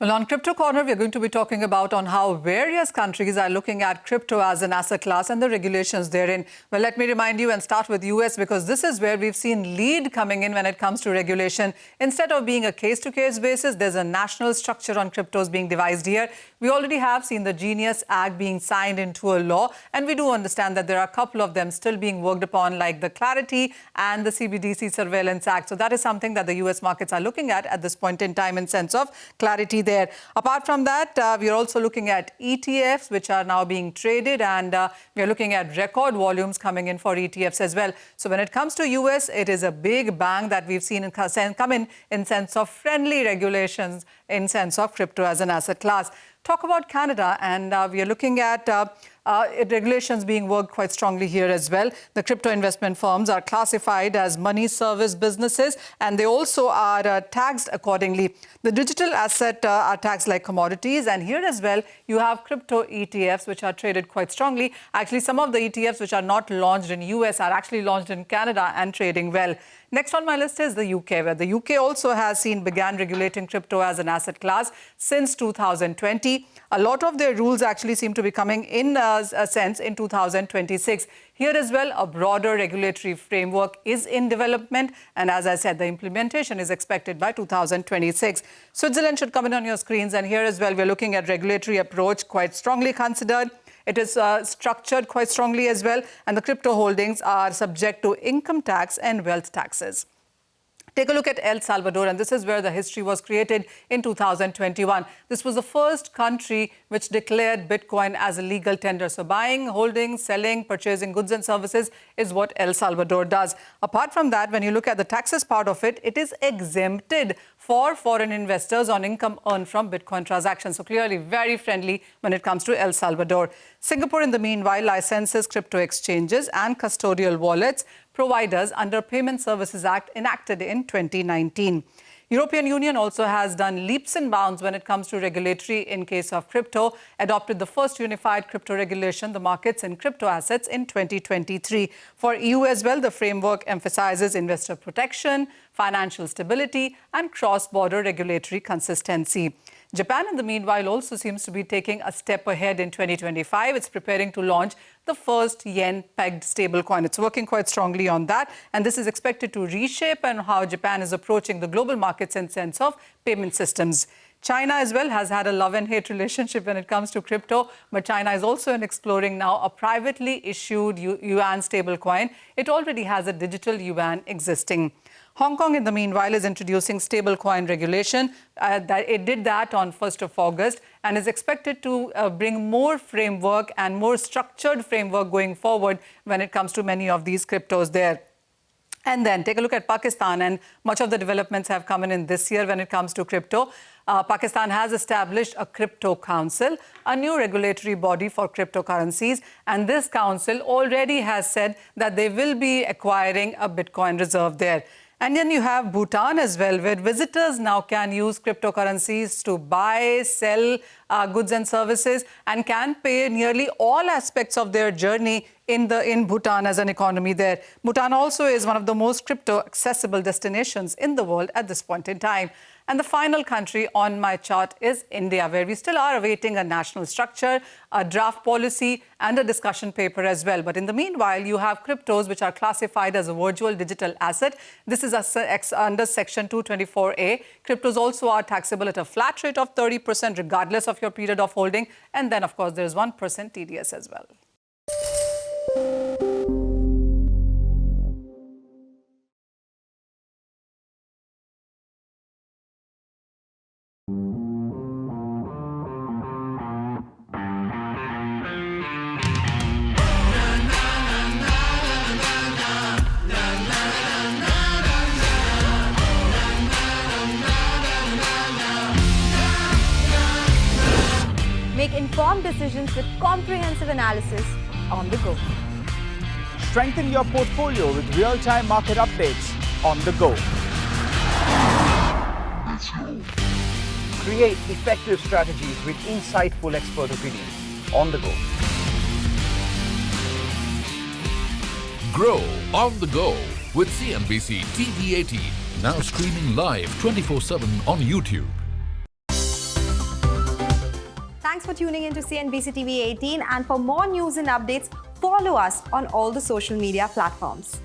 Well, on Crypto Corner, we're going to be talking about on how various countries are looking at crypto as an asset class and the regulations therein. Well, let me remind you and start with US because this is where we've seen lead coming in when it comes to regulation. Instead of being a case-to-case basis, there's a national structure on cryptos being devised here. We already have seen the Genius Act being signed into a law, and we do understand that there are a couple of them still being worked upon, like the Clarity and the CBDC Surveillance Act. So that is something that the US markets are looking at this point in time in sense of clarity there. Apart from that, we are also looking at ETFs, which are now being traded, and we are looking at record volumes coming in for ETFs as well. So when it comes to US, it is a big bang that we've seen come in sense of friendly regulations in sense of crypto as an asset class. Talk about Canada, and we are looking at regulations being worked quite strongly here as well. The crypto investment firms are classified as money service businesses, and they also are taxed accordingly. The digital asset are taxed like commodities, and here as well you have crypto ETFs which are traded quite strongly. Actually, some of the ETFs which are not launched in US are actually launched in Canada and trading well. Next on my list is the UK, where the UK also began regulating crypto as an asset class since 2020. A lot of their rules actually seem to be coming in a sense in 2026. Here as well, a broader regulatory framework is in development. And as I said, the implementation is expected by 2026. Switzerland should come in on your screens. And here as well, we're looking at regulatory approach quite strongly considered. It is structured quite strongly as well, and the crypto holdings are subject to income tax and wealth taxes. Take a look at El Salvador, and this is where the history was created in 2021. This was the first country which declared Bitcoin as a legal tender. So buying, holding, selling, purchasing goods and services is what El Salvador does. Apart from that, when you look at the taxes part of it, it is exempted for foreign investors on income earned from Bitcoin transactions. So clearly very friendly when it comes to El Salvador. Singapore, in the meanwhile, licenses crypto exchanges and custodial wallets providers under Payment Services Act enacted in 2019. European Union also has done leaps and bounds when it comes to regulatory in case of crypto, adopted the first unified crypto regulation, the markets in crypto assets, in 2023. For EU as well, the framework emphasizes investor protection, financial stability, and cross-border regulatory consistency. Japan, in the meanwhile, also seems to be taking a step ahead in 2025. It's preparing to launch the first yen-pegged stablecoin. It's working quite strongly on that, and this is expected to reshape and how Japan is approaching the global markets in sense of payment systems. China as well has had a love and hate relationship when it comes to crypto, but China is also exploring now a privately issued yuan stablecoin. It already has a digital yuan existing. Hong Kong, in the meanwhile, is introducing stablecoin regulation. It did that on 1st of August and is expected to bring more framework and more structured framework going forward when it comes to many of these cryptos there. And then take a look at Pakistan, and much of the developments have come in this year when it comes to crypto. Pakistan has established a crypto council, a new regulatory body for cryptocurrencies, and this council already has said that they will be acquiring a Bitcoin reserve there. And then you have Bhutan as well, where visitors now can use cryptocurrencies to buy, sell goods and services, and can pay nearly all aspects of their journey in Bhutan as an economy there. Bhutan also is one of the most crypto-accessible destinations in the world at this point in time. And the final country on my chart is India, where we still are awaiting a national structure, a draft policy, and a discussion paper as well. But in the meanwhile, you have cryptos which are classified as a virtual digital asset. This is under Section 224A. Cryptos also are taxable at a flat rate of 30% regardless of your period of holding. And then, of course, there is 1% TDS as well. Make informed decisions with comprehensive analysis on the go. Strengthen your portfolio with real-time market updates on the go. Create effective strategies with insightful expert opinions on the go. Grow on the go with CNBC TV 18, now streaming live 24/7 on YouTube. Thanks for tuning in to CNBC TV 18, and for more news and updates, follow us on all the social media platforms.